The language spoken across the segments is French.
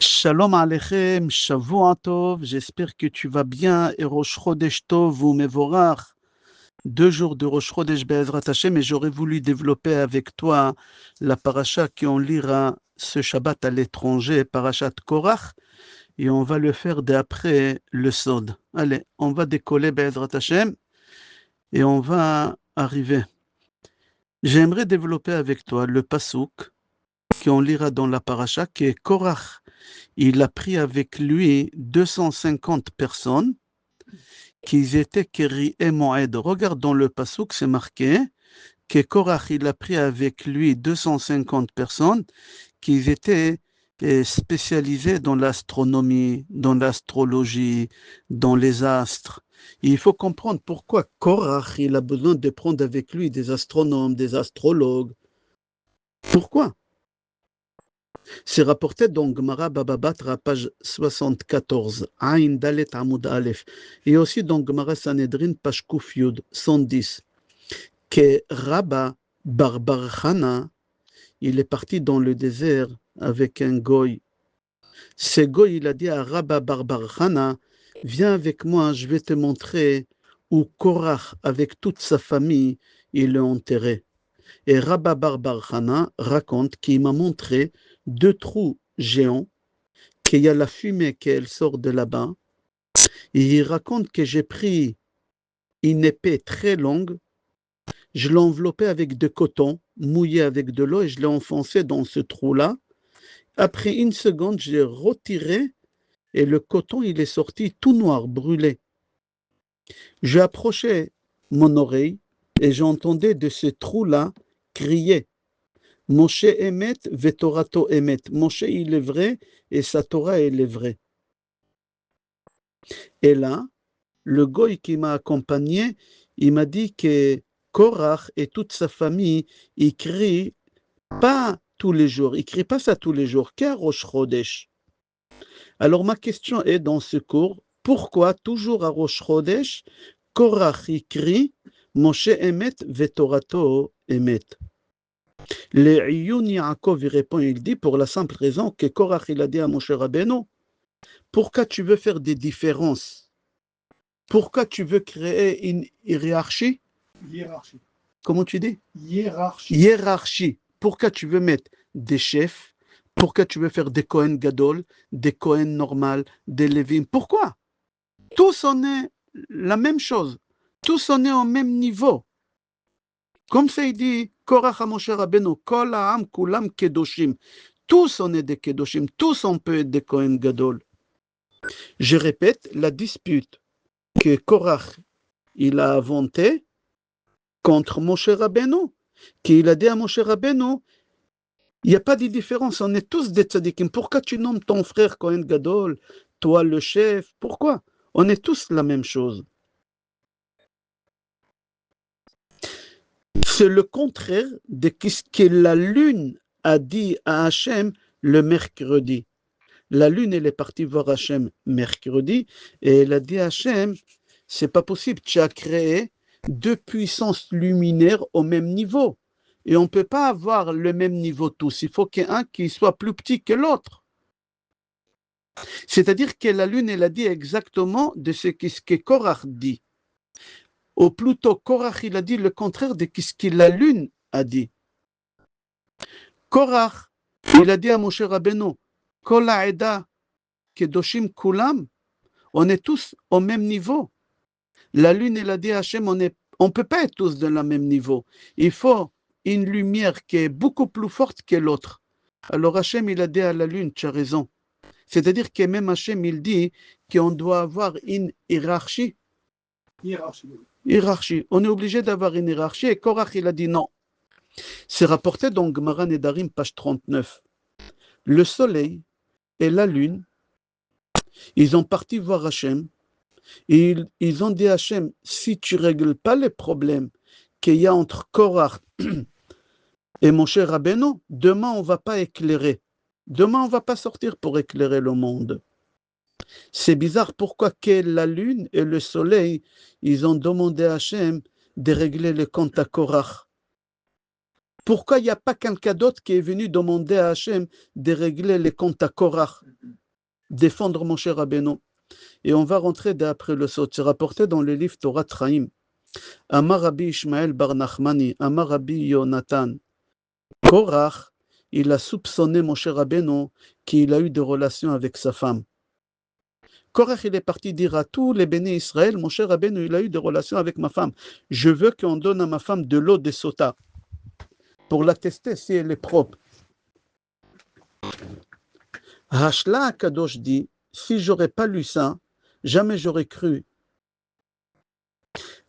Shalom Aleichem, Shavua Tov, j'espère que tu vas bien et Rosh Chodesh Tov ou Mevorach. 2 jours de Rosh Chodesh Be'ezrat Hashem et j'aurais voulu développer avec toi la paracha qu'on lira ce Shabbat à l'étranger, parachat Korach, et on va le faire d'après le Sod. Allez, on va décoller Be'ezrat Hashem et on va arriver. J'aimerais développer avec toi le Pasuk qu'on lira dans la paracha qui est Korach. Il a pris avec lui 250 personnes qui étaient Keri et Moed. Regarde dans le Pasuk, c'est marqué que Korach, il a pris avec lui 250 personnes qui étaient spécialisées dans l'astronomie, dans l'astrologie, dans les astres. Et il faut comprendre pourquoi Korach, il a besoin de prendre avec lui des astronomes, des astrologues. Pourquoi? C'est rapporté dans Gemara Baba Batra, page 74, Ain Dalet Amoud Aleph, et aussi dans Gemara Sanhedrin, page Kuf Yud, 110, que Rabba Bar Chana, il est parti dans le désert avec un goy. Ce goy, il a dit à Rabba Bar Chana, viens avec moi, je vais te montrer où Korach, avec toute sa famille, il est enterré. Et Rabba Bar Chana raconte qu'il m'a montré 2 trous géants, qu'il y a la fumée qui sort de là-bas. Et il raconte que j'ai pris une épée très longue, je l'ai enveloppée avec de coton, mouillé avec de l'eau, et je l'ai enfoncé dans ce trou-là. Après 1 seconde, j'ai retiré, et le coton, il est sorti tout noir, brûlé. J'ai approché mon oreille, et j'entendais de ce trou-là crier. Moshe Emet, Vetorato Emet. Moshe, il est vrai, et sa Torah, elle est vraie. Et là, le goy qui m'a accompagné, il m'a dit que Korach et toute sa famille, ils crient pas tous les jours, ils crient pas ça tous les jours, qu'à Rosh Chodesh. Alors ma question est dans ce cours, pourquoi toujours à Rosh Chodesh, Korach il crie Moshe Emet, Vetorato Emet? Le Iyun Yaakov il répond, il dit pour la simple raison que Korach il a dit à Moshe Rabbeinu, pourquoi tu veux faire des différences? Pourquoi tu veux créer une hiérarchie? Hiérarchie. Comment tu dis? Hiérarchie. Hiérarchie. Pourquoi tu veux mettre des chefs? Pourquoi tu veux faire des Kohen Gadol, des Kohen normal, des Lévim? Pourquoi? Tous on est la même chose. Tous on est au même niveau. Comme ça il dit, Korach Moshe Rabbeinu, Kol ha'am kulam kedoshim. Tous on est des kedoshim. Tous on peut être des Kohen Gadol. Je répète, la dispute que Korach il a inventée contre Moshe Rabbeinu, qu'il a dit à Moshe Rabbeinu, il n'y a pas de différence, on est tous des tzadikim. Pourquoi tu nommes ton frère Kohen Gadol, toi le chef? Pourquoi? On est tous la même chose. C'est le contraire de ce que la lune a dit à Hachem le mercredi. La lune, elle est partie voir Hachem mercredi et elle a dit à Hachem, c'est pas possible, tu as créé 2 puissances luminaires au même niveau. Et on ne peut pas avoir le même niveau tous. Il faut qu'il y ait un qui soit plus petit que l'autre. C'est-à-dire que la lune, elle a dit exactement de ce que Korach dit. Ou plutôt, Korach, il a dit le contraire de ce que la lune a dit. Korach, il a dit à Moshe Rabbeinu, Kol ha'eda kedoshim kulam, on est tous au même niveau. La lune, elle a dit à Hachem, on ne peut pas être tous dans le même niveau. Il faut une lumière qui est beaucoup plus forte que l'autre. Alors Hachem, il a dit à la lune, tu as raison. C'est-à-dire que même Hachem, il dit qu'on doit avoir une hiérarchie. Hiérarchie. On est obligé d'avoir une hiérarchie. Et Korach, il a dit non. C'est rapporté dans Gemara Nedarim, page 39. Le soleil et la lune, ils ont parti voir Hachem. Et ils ont dit à Hachem, si tu ne règles pas les problèmes qu'il y a entre Korach et Moshe Rabbeinu, demain on ne va pas éclairer. Demain on ne va pas sortir pour éclairer le monde. C'est bizarre pourquoi que la lune et le soleil, ils ont demandé à Hachem de régler le compte à Korach. Pourquoi il n'y a pas quelqu'un d'autre qui est venu demander à Hachem de régler les comptes à Korach? défendre Moshe Rabbeinu. Et on va rentrer d'après le sot. C'est rapporté dans le livre Torah Traim. Amar Rabbi Ishmael bar Nachmani, Amar Rabbi Yonatan. Korach, il a soupçonné Moshe Rabbeinu qu'il a eu des relations avec sa femme. Korach, il est parti dire à tous les bénis Israël, Moshe Rabbeinu, il a eu des relations avec ma femme. Je veux qu'on donne à ma femme de l'eau de sota pour la tester si elle est propre. Hashla Akadosh dit, si j'aurais pas lu ça, jamais j'aurais cru.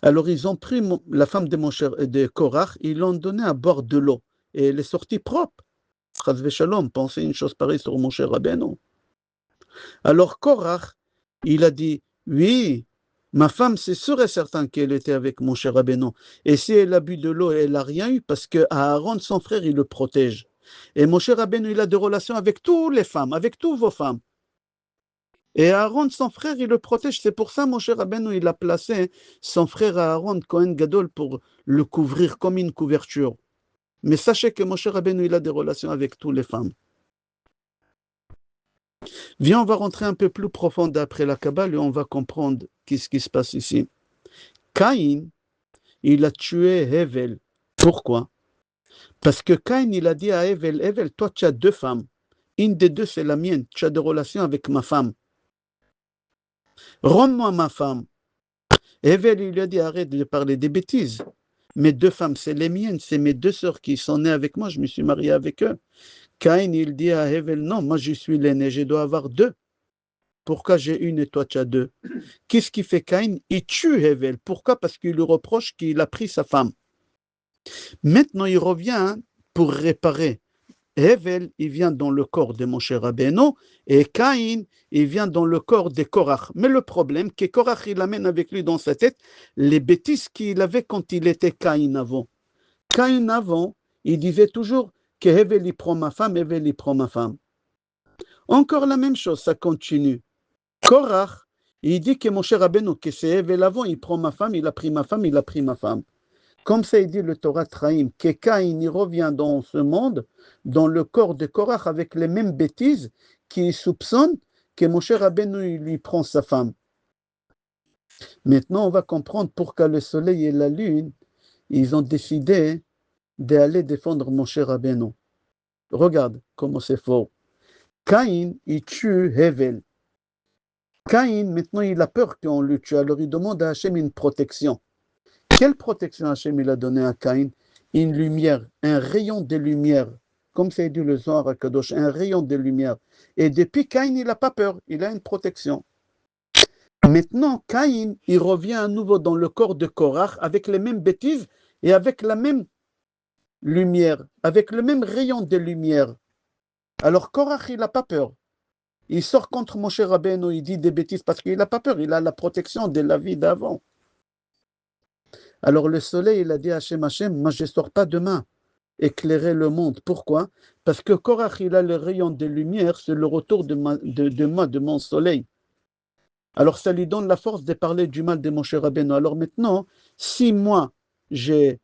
Alors ils ont pris la femme de Korach, ils l'ont donné à boire de l'eau. Et elle est sortie propre. Chas v'shalom, pensez une chose pareille sur Moshe Rabbeinu. Alors Korach, il a dit, oui, ma femme, c'est sûr et certain qu'elle était avec Moshe Rabbeinu. Et si elle a bu de l'eau, elle n'a rien eu parce que Aaron, son frère, il le protège. Et Moshe Rabbeinu, il a des relations avec toutes les femmes, avec toutes vos femmes. Et Aaron, son frère, il le protège. C'est pour ça Moshe Rabbeinu, il a placé son frère Aaron, Kohen Gadol, pour le couvrir comme une couverture. Mais sachez que Moshe Rabbeinu, il a des relations avec toutes les femmes. Viens, on va rentrer un peu plus profond d'après la Kabbale et on va comprendre qu'est-ce qui se passe ici. Caïn, il a tué Hevel. Pourquoi? Parce que Caïn, il a dit à Hevel, Hevel, toi, tu as deux femmes. Une des deux, c'est la mienne. Tu as des relations avec ma femme. Rends-moi ma femme. Hevel, il lui a dit, arrête de parler des bêtises. Mes deux femmes, c'est les miennes, c'est mes deux sœurs qui sont nées avec moi, je me suis marié avec eux. Caïn, il dit à Hevel, non, moi je suis l'aîné, je dois avoir deux. Pourquoi j'ai une et toi tu as deux? Qu'est-ce qui fait Caïn? Il tue Hevel. Pourquoi? Parce qu'il lui reproche qu'il a pris sa femme. Maintenant, il revient pour réparer. Hevel, il vient dans le corps de Moshe Rabbeinu et Caïn, il vient dans le corps de Korach. Mais le problème, c'est que Korach, il amène avec lui dans sa tête les bêtises qu'il avait quand il était Caïn avant. Caïn avant, il disait toujours que Hevel, il prend ma femme, Hevel, il prend ma femme. Encore la même chose, ça continue. Korach, il dit que Moshe Rabbeinu, que c'est Hevel avant, il prend ma femme, il a pris ma femme, il a pris ma femme. Comme ça, il dit le Torah Traim, que Caïn il revient dans ce monde, dans le corps de Korach, avec les mêmes bêtises, qui soupçonnent que Moshe Rabbeinu il lui prend sa femme. Maintenant, on va comprendre pourquoi le soleil et la lune, ils ont décidé d'aller défendre Moshe Rabbeinu. Regarde comment c'est fort. Caïn, il tue Hevel. Caïn, maintenant, il a peur qu'on le tue, alors il demande à Hachem une protection. Quelle protection Hachem il a donné à Caïn? Une lumière, un rayon de lumière. Comme c'est dit le Zohar à Kadosh, un rayon de lumière. Et depuis Caïn, il n'a pas peur, il a une protection. Maintenant, Caïn, il revient à nouveau dans le corps de Korach avec les mêmes bêtises et avec la même lumière, avec le même rayon de lumière. Alors Korach, il n'a pas peur. Il sort contre Moshe Rabbeinu, il dit des bêtises parce qu'il n'a pas peur, il a la protection de la vie d'avant. Alors le soleil, il a dit à Hachem, moi je ne sors pas demain éclairer le monde. Pourquoi? Parce que Korach, il a le rayon de lumière, c'est le retour de mon soleil. Alors ça lui donne la force de parler du mal de Moshe Rabbeinu. Alors maintenant, si moi, je n'ai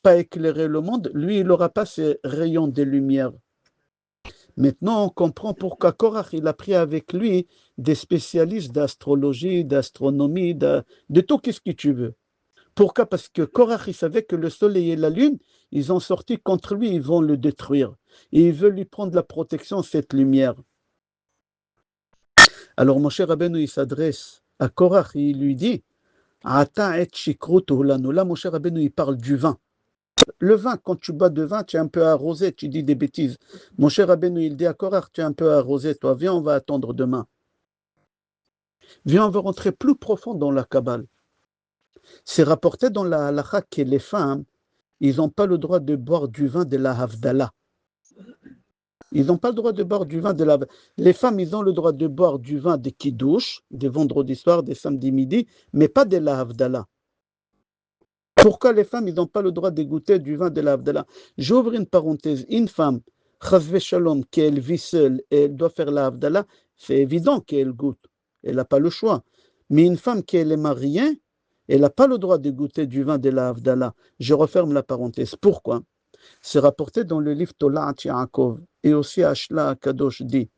pas éclairé le monde, lui, il n'aura pas ces rayons de lumière. Maintenant, on comprend pourquoi Korach, il a pris avec lui des spécialistes d'astrologie, d'astronomie, de tout ce que tu veux. Pourquoi? Parce que Korach, il savait que le soleil et la lune, ils ont sorti contre lui, ils vont le détruire. Et ils veulent lui prendre la protection, cette lumière. Alors Moshe Rabbeinu, il s'adresse à Korach, il lui dit, Ata et shikrut lanu. Là, Moshe Rabbeinu, il parle du vin. Le vin, quand tu bois de vin, tu es un peu arrosé, tu dis des bêtises. Moshe Rabbeinu, il dit à Korach, tu es un peu arrosé, toi, viens, on va attendre demain. Viens, on va rentrer plus profond dans la Kabbale. C'est rapporté dans la halakha que les femmes, ils n'ont pas le droit de boire du vin de la Havdalah. Ils n'ont pas le droit de boire du vin de la... Les femmes, ils ont le droit de boire du vin des Kiddush, des vendredis soirs, des samedis midi, mais pas de la Havdalah. Pourquoi les femmes, ils n'ont pas le droit de goûter du vin de la Havdalah? J'ouvre une parenthèse. Une femme, chas shalom, qu'elle vit seule et elle doit faire la Havdalah, c'est évident qu'elle goûte. Elle n'a pas le choix. Mais une femme qui est mariée, elle n'a pas le droit de goûter du vin de la Havdalah. Je referme la parenthèse. Pourquoi? C'est rapporté dans le livre Tolat Yaakov. Et aussi Ashla Kadosh dit,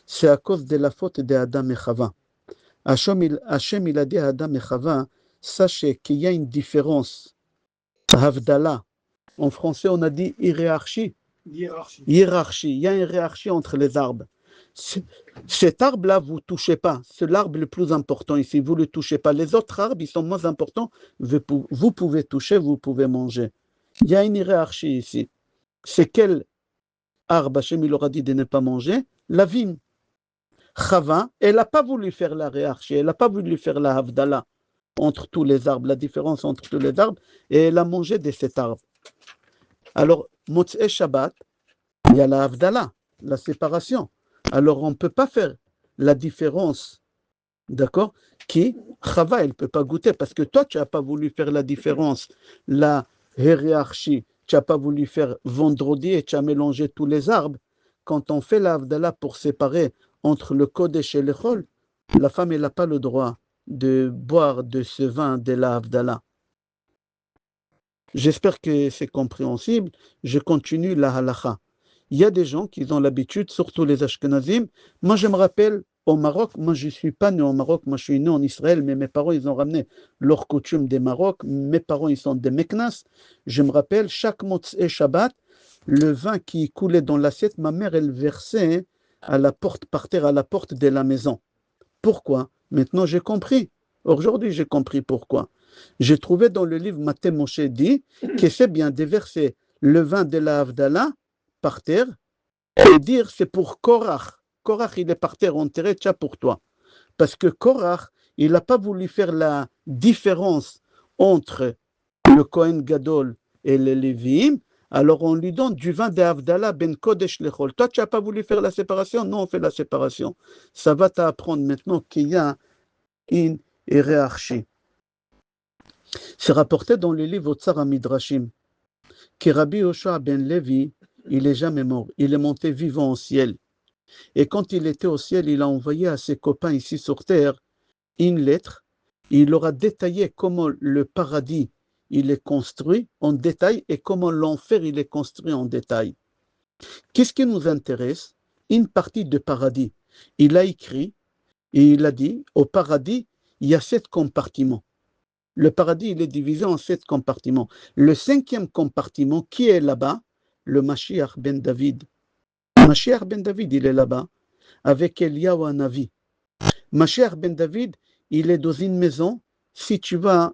C'est à cause de la faute d'Adam et Chava. Hachem, il a dit à Adam et Chava, sachez qu'il y a une différence. Havdalah. En français, on a dit hiérarchie. Hiérarchie. Il y a une hiérarchie entre les arbres. Cet arbre-là, vous ne touchez pas. C'est l'arbre le plus important ici. Vous ne le touchez pas. Les autres arbres, ils sont moins importants. Vous pouvez toucher, vous pouvez manger. Il y a une hiérarchie ici. C'est quel arbre Hachem il aura dit de ne pas manger? La vigne. Chava, elle n'a pas voulu faire la hiérarchie. Elle n'a pas voulu faire la havdalah entre tous les arbres, la différence entre tous les arbres, et elle a mangé de cet arbre. Alors, Motzei Shabbat, il y a la havdalah, la séparation. Alors, on ne peut pas faire la différence, d'accord? Qui, Chava, elle ne peut pas goûter, parce que toi, tu n'as pas voulu faire la différence, la hiérarchie, tu n'as pas voulu faire vendredi et tu as mélangé tous les arbres. Quand on fait la havdalah pour séparer entre le Kodesh et le Chol, la femme, elle n'a pas le droit de boire de ce vin de la havdalah. J'espère que c'est compréhensible. Je continue la halakha. Il y a des gens qui ont l'habitude, surtout les Ashkenazim. Moi, je me rappelle, au Maroc, moi, je ne suis pas né au Maroc. Moi, je suis né en Israël, mais mes parents, ils ont ramené leurs coutumes des Maroc. Mes parents, ils sont des Meknas. Je me rappelle, chaque Motzei Shabbat, le vin qui coulait dans l'assiette, ma mère, elle versait à la porte, par terre, à la porte de la maison. Pourquoi? Maintenant, j'ai compris. Aujourd'hui, j'ai compris pourquoi. J'ai trouvé dans le livre Matthieu Moshe dit que c'est bien de verser le vin de la Havdalah par terre et dire c'est pour Korach. Korach, il est par terre enterré, tiens pour toi. Parce que Korach, il n'a pas voulu faire la différence entre le Kohen Gadol et le Lévi'im. Alors on lui donne du vin de Havdalah ben Kodesh lechol. Toi, tu n'as pas voulu faire la séparation? Non, on fait la séparation. Ça va t'apprendre maintenant qu'il y a une hiérarchie. C'est rapporté dans le livre Otsar Midrashim que Rabbi Yoshua ben Levi, il n'est jamais mort. Il est monté vivant au ciel. Et quand il était au ciel, il a envoyé à ses copains ici sur terre une lettre. Il leur a détaillé comment le paradis il est construit en détail et comment l'enfer il est construit en détail. Qu'est-ce qui nous intéresse? Une partie de paradis. Il a écrit et il a dit, au paradis, il y a 7 compartiments. Le paradis, il est divisé en 7 compartiments. Le 5e compartiment, qui est là-bas? Le Mashiach ben David. Mashiach ben David, il est là-bas, avec Eliyahu Hanavi. Mashiach ben David, il est dans une maison. Si tu vas,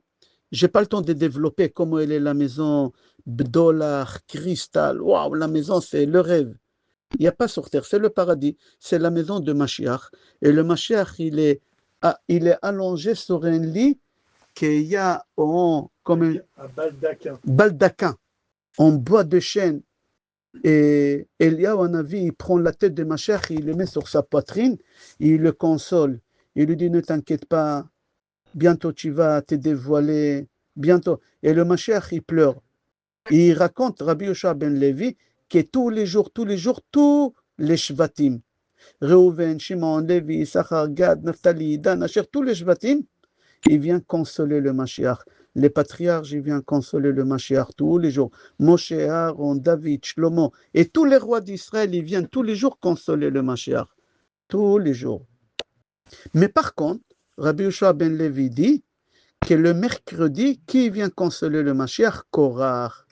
je n'ai pas le temps de développer comment elle est la maison, Bdolach, cristal, waouh, la maison, c'est le rêve. Il n'y a pas sur terre, c'est le paradis, c'est la maison de Mashiach. Et le Mashiach, il est allongé sur un lit qu'il y a comme un baldaquin en bois de chêne. Et Eliyahu Hanavi, il prend la tête de Mashiach, il le met sur sa poitrine, il le console. Il lui dit, ne t'inquiète pas, bientôt tu vas te dévoiler, bientôt. Et le Mashiach, il pleure. Et il raconte, Rabbi Yoshua ben Levi, que tous les jours, tous les Shvatim, Reuven, Shimon, Levi, Issachar, Gad, Naphtali, Dan, Asher, tous les Shvatim, il vient consoler le Mashiach. Les patriarches, ils viennent consoler le Mashiach tous les jours. Moshe, Aaron, David, Shlomo, et tous les rois d'Israël, ils viennent tous les jours consoler le Mashiach. Tous les jours. Mais par contre, Rabbi Yoshua ben Levi dit que le mercredi, qui vient consoler le Mashiach? Korach,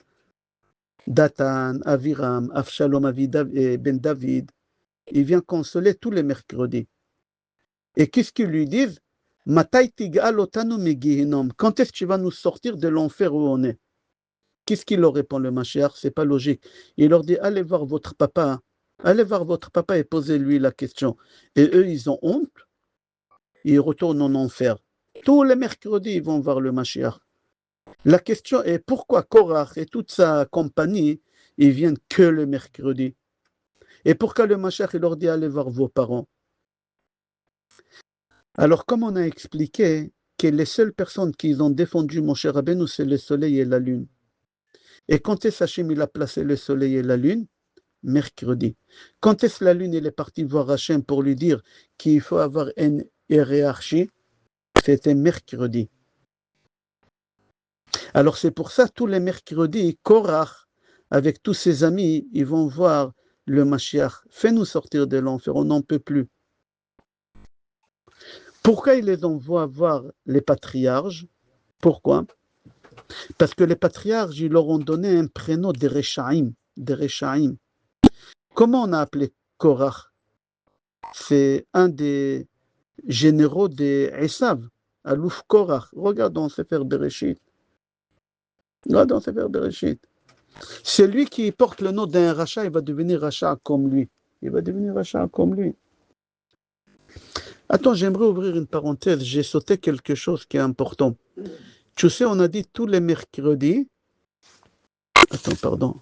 Datan, Aviram, Avshalom ben David. Il vient consoler tous les mercredis. Et qu'est-ce qu'ils lui disent? Quand est-ce que tu vas nous sortir de l'enfer où on est? Qu'est-ce qu'il leur répond le Mashiach? C'est pas logique. Il leur dit, allez voir votre papa et posez-lui la question. Et eux, ils ont honte. Ils retournent en enfer. Tous les mercredis, ils vont voir le Mashiach. La question est pourquoi Korach et toute sa compagnie, ils viennent que le mercredi? Et pourquoi le Mashiach, il leur dit, allez voir vos parents? Alors, comme on a expliqué que les seules personnes qui ont défendu Moshe Rabbeinu, c'est le soleil et la lune. Et quand est-ce Hachem il a placé le soleil et la lune? Mercredi. Quand est-ce la lune elle est partie voir Hachem pour lui dire qu'il faut avoir une hiérarchie? C'était mercredi. Alors c'est pour ça tous les mercredis, Korach, avec tous ses amis, ils vont voir le Mashiach, fais-nous sortir de l'enfer, on n'en peut plus. Pourquoi il les envoie voir les patriarches? Pourquoi? Parce que les patriarches, ils leur ont donné un prénom des Rechaim, des Rechaim. Comment on a appelé Korach? C'est un des généraux des Esav, Alouf Korach. Regarde dans Sefer Bereshit. Regarde dans Sefer Bereshit. Celui qui porte le nom d'un rachat, il va devenir rachat comme lui. Il va devenir rachat comme lui. Attends, j'aimerais ouvrir une parenthèse. J'ai sauté quelque chose qui est important. Tu sais, on a dit tous les mercredis. Attends, pardon.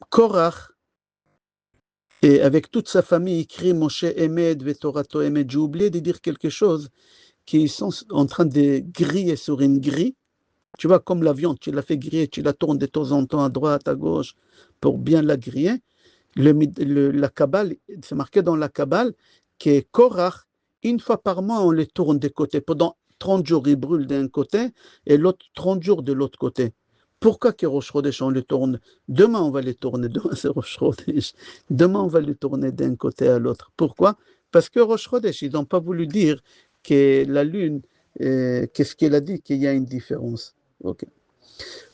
Korach, et avec toute sa famille, écrit Moshe Emed, Vetorato Emed. J'ai oublié de dire quelque chose, qu'ils sont en train de griller sur une grille. Tu vois, comme la viande, tu la fais griller, tu la tournes de temps en temps à droite, à gauche, pour bien la griller. La Kabbale, c'est marqué dans la Kabbale que Korach, une fois par mois, on les tourne des côtés. Pendant 30 jours, ils brûlent d'un côté et l'autre 30 jours de l'autre côté. Pourquoi que Rosh Chodesh, on les tourne? Demain, on va les tourner. Demain, c'est Rosh Chodesh. Demain, on va les tourner d'un côté à l'autre. Pourquoi? Parce que Rosh Chodesh, ils n'ont pas voulu dire que la lune, qu'est-ce qu'elle a dit? Qu'il y a une différence. Okay.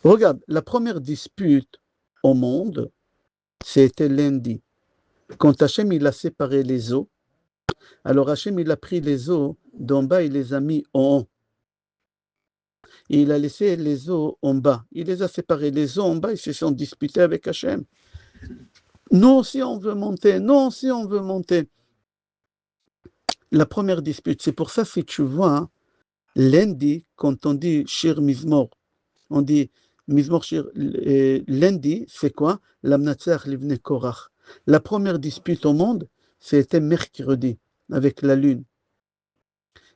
Regarde, la première dispute au monde, c'était lundi. Quand Hachem il a séparé les eaux, alors Hachem il a pris les eaux d'en bas, il les a mis en haut. Et il a laissé les eaux en bas. Il les a séparés. Les eaux en bas, ils se sont disputés avec Hachem. Nous aussi on veut monter, nous aussi on veut monter. La première dispute, c'est pour ça si tu vois, lundi, quand on dit Shir Mizmor, on dit Mizmor Shir, lundi, c'est quoi? L'Amnatzach Livne Korach. La première dispute au monde, c'était mercredi, avec la lune.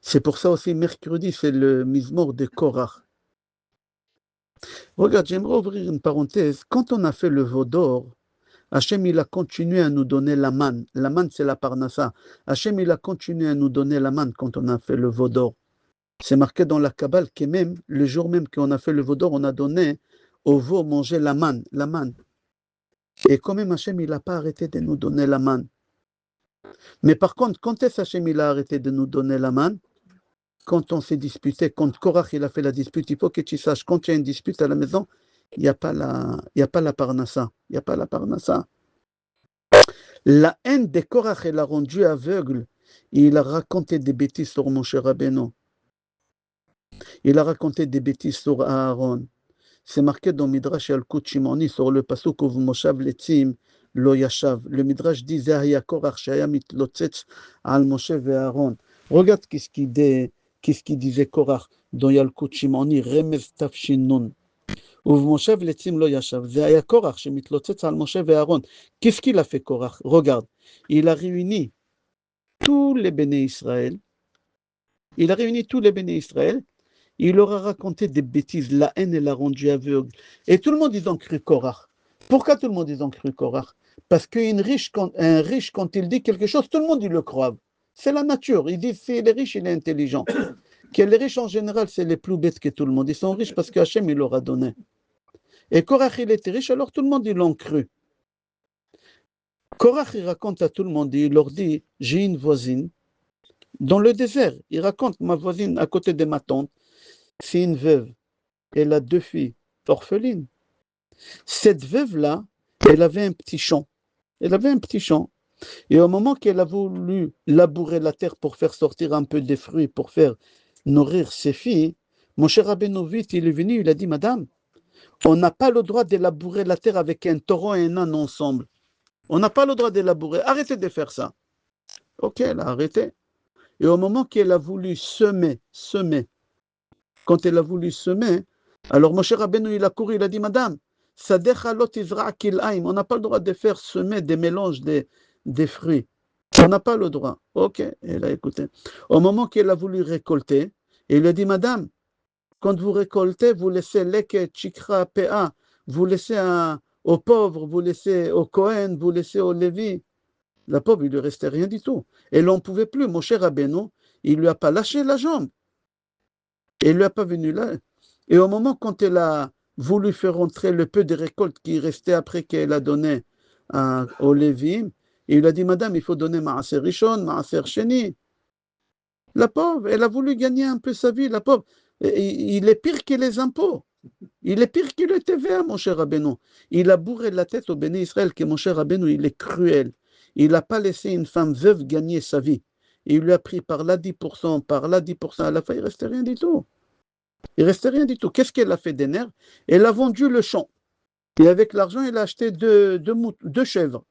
C'est pour ça aussi, mercredi, c'est le Mizmor de Korach. Regarde, j'aimerais ouvrir une parenthèse. Quand on a fait le veau d'or, Hachem, il a continué à nous donner la manne. La manne, c'est la parnassa. Hachem, il a continué à nous donner la manne quand on a fait le veau d'or. C'est marqué dans la Kabbale que même, le jour même qu'on a fait le veau d'or, on a donné au veau manger la manne, la manne. Et quand même, Hachem, il n'a pas arrêté de nous donner la manne. Mais par contre, quand est-ce Hachem, il a arrêté de nous donner la manne? Quand on s'est disputé, quand Korach, il a fait la dispute, il faut que tu saches, quand il y a une dispute à la maison, il n'y a pas la parnassa. Il n'y a pas la parnassa. La haine de Korach, elle l'a rendu aveugle. Il a raconté des bêtises sur Moshe Rabbeinu. Il a raconté des bêtises sur Aaron. C'est marqué dans Midrash Yalkut Shimoni sur le pasuk Uv Moshav Letzim Lo Yashav. Le Midrash dit Zahia Korach Shaya Mitlotzetz Al Moshe ve Aaron. Regarde qu'est-ce qu'il disait Korach dans Yalkut Shimoni Remez Tafshin Nun. Uv Moshav Letzim Lo Yashav. Zahia Korach Shemitlotzetz Al Moshe ve Aaron. Qu'est-ce qu'il a fait Korach? Regarde, il a réuni tous les béné Israël. Il a réuni tous les béné Israël. Il leur a raconté des bêtises. La haine, elle l'a rendu aveugle. Et tout le monde, ils ont cru Korach. Pourquoi tout le monde, ils ont cru Korach? Parce qu'un riche, quand il dit quelque chose, tout le monde, il le croit. C'est la nature. Il dit, si les riches, il est intelligent. Que les riches, en général, c'est les plus bêtes que tout le monde. Ils sont riches parce qu'Hachem, il leur a donné. Et Korach, il était riche, alors tout le monde, ils l'ont cru. Korach, il raconte à tout le monde, il leur dit, j'ai une voisine dans le désert. Il raconte, ma voisine à côté de ma tante, c'est une veuve. Elle a 2 filles orphelines. Cette veuve-là, elle avait un petit champ. Elle avait un petit champ. Et au moment qu'elle a voulu labourer la terre pour faire sortir un peu des fruits, pour faire nourrir ses filles, mon cher Rabbeinu vite, il est venu, il a dit, Madame, on n'a pas le droit de labourer la terre avec un taureau et un âne ensemble. On n'a pas le droit de labourer. Arrêtez de faire ça. Ok, elle a arrêté. Et au moment qu'elle a voulu semer, quand elle a voulu semer, alors Moshe Rabbeinu, il a couru, il a dit, Madame, on n'a pas le droit de faire semer des mélanges des fruits. On n'a pas le droit. Ok, elle a écouté. Au moment qu'elle a voulu récolter, il a dit, Madame, quand vous récoltez, vous laissez leke chikra pea, vous laissez aux pauvres, vous laissez aux Cohen, vous laissez aux Lévi. La pauvre, il lui restait rien du tout. Et l'on ne pouvait plus. Moshe Rabbeinu, il ne lui a pas lâché la jambe. Et il ne lui a pas venu là. Et au moment quand elle a voulu faire rentrer le peu de récolte qui restait après qu'elle a donné aux Lévim. Et il a dit, Madame, il faut donner Maaser Rishon, Maaser Sheni. La pauvre, elle a voulu gagner un peu sa vie, la pauvre. Il est pire que les impôts. Il est pire que le TVA, mon cher Rabbeinu. Il a bourré la tête au béni Israël que mon cher Rabbeinu, il est cruel. Il n'a pas laissé une femme veuve gagner sa vie. Il lui a pris par là 10%, par là 10%. À la fin, il ne restait rien du tout. Il ne restait rien du tout. Qu'est-ce qu'elle a fait des nerfs? Elle a vendu le champ. Et avec l'argent, elle a acheté deux chèvres.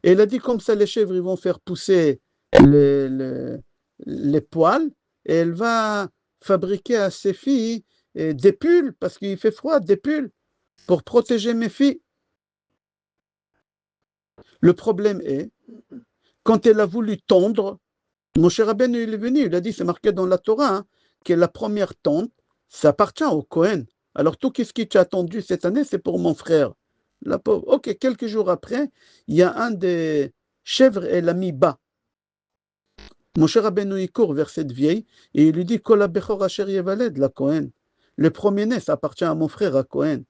Et elle a dit, comme ça, les chèvres, ils vont faire pousser les poils. Et elle va fabriquer à ses filles des pulls, parce qu'il fait froid, des pulls, pour protéger mes filles. Le problème est, quand elle a voulu tondre, mon cher Rabbeinu, il est venu, il a dit, c'est marqué dans la Torah, que la première tonte, ça appartient au Cohen. Alors tout ce qui t'a attendu cette année, c'est pour mon frère. La pauvre. Ok, quelques jours après, il y a un des chèvres, elle a mis bas. Mon cher Rabbeinu, il court vers cette vieille, et il lui dit, Kol ha-bechor asher yevaled, la Cohen. Le premier-né, ça appartient à mon frère, à Cohen.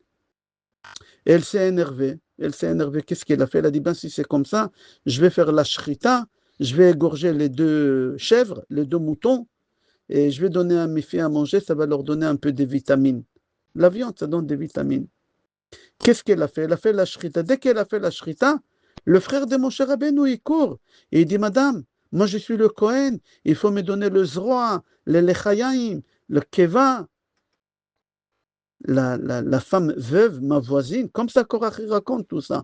Et elle s'est énervée. Qu'est-ce qu'elle a fait? Elle a dit, ben si c'est comme ça, je vais faire la shrita, je vais égorger les deux chèvres, les deux moutons, et je vais donner à mes filles à manger, ça va leur donner un peu de vitamines. La viande, ça donne des vitamines. Qu'est-ce qu'elle a fait? Elle a fait la shrita. Dès qu'elle a fait la shrita, le frère de mon cher Rabbeinu, il court. Et il dit, Madame, moi je suis le Cohen, il faut me donner le zroa, le lechayaim, le keva. La femme veuve, ma voisine, comme ça Korach raconte tout ça.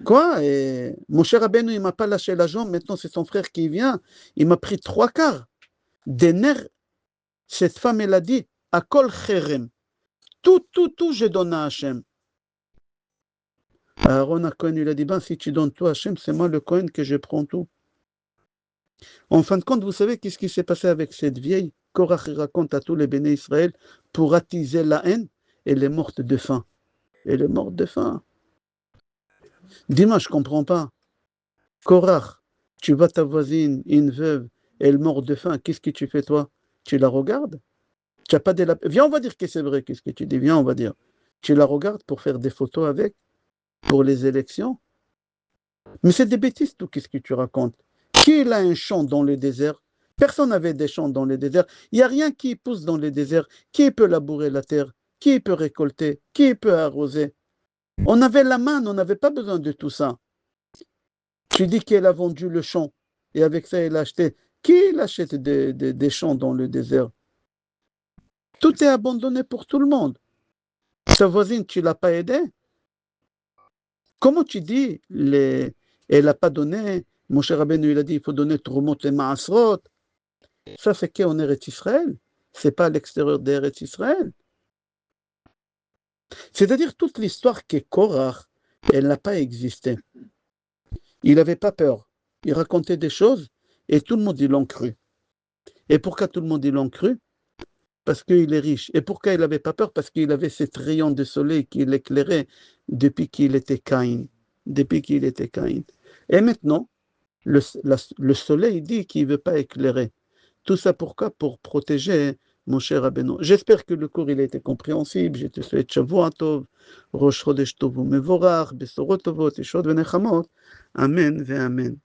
Quoi? Et mon cher Rabbeinu, il ne m'a pas lâché la jambe, maintenant c'est son frère qui vient, il m'a pris 3/4 des nerfs. Cette femme, elle a dit, à kol cherem, tout, je donne à Hachem. Aaron Cohen, il a dit, ben si tu donnes tout à Hachem, c'est moi le Cohen que je prends tout. En fin de compte, vous savez qu'est-ce qui s'est passé avec cette vieille? Korach raconte à tous les béné Israël pour attiser la haine, elle est morte de faim. Elle est morte de faim. Dis-moi, je ne comprends pas. Korach, tu vois ta voisine, une veuve, elle meurt de faim, qu'est-ce que tu fais toi? Tu la regardes? Tu n'as pas de la... Viens, on va dire que c'est vrai, qu'est-ce que tu dis? Viens, on va dire. Tu la regardes pour faire des photos avec, pour les élections? Mais c'est des bêtises, tout, qu'est-ce que tu racontes? Qui a un champ dans le désert? Personne n'avait des champs dans le désert. Il n'y a rien qui pousse dans le désert. Qui peut labourer la terre? Qui peut récolter? Qui peut arroser? On avait la main, on n'avait pas besoin de tout ça. Tu dis qu'elle a vendu le champ et avec ça, elle a acheté. Qui achète des champs dans le désert? Tout est abandonné pour tout le monde. Sa voisine, tu ne l'as pas aidée? Comment tu dis, elle n'a pas donné, mon cher Rabbeinu, il a dit, il faut donner Trumot et Maasrot. Ça, c'est qu'en Eretz Israël. Ce n'est pas à l'extérieur d'Eretz Israël. C'est-à-dire, toute l'histoire qu'est Korach, elle n'a pas existé. Il n'avait pas peur. Il racontait des choses et tout le monde, ils l'ont cru. Et pourquoi tout le monde, ils l'ont cru? Parce qu'il est riche. Et pourquoi il n'avait pas peur? Parce qu'il avait cet rayon de soleil qui l'éclairait depuis qu'il était Caïn. Et maintenant, le soleil dit qu'il ne veut pas éclairer. Tout ça pourquoi? Pour protéger mon cher Rabbeinu. J'espère que le cours il a été compréhensible. Je te souhaite Shavua Tov, Rosh Chodesh Tov u'Mevorach, Besorot Tovot, Yeshod ve'Nechamot. Amen ve'amen.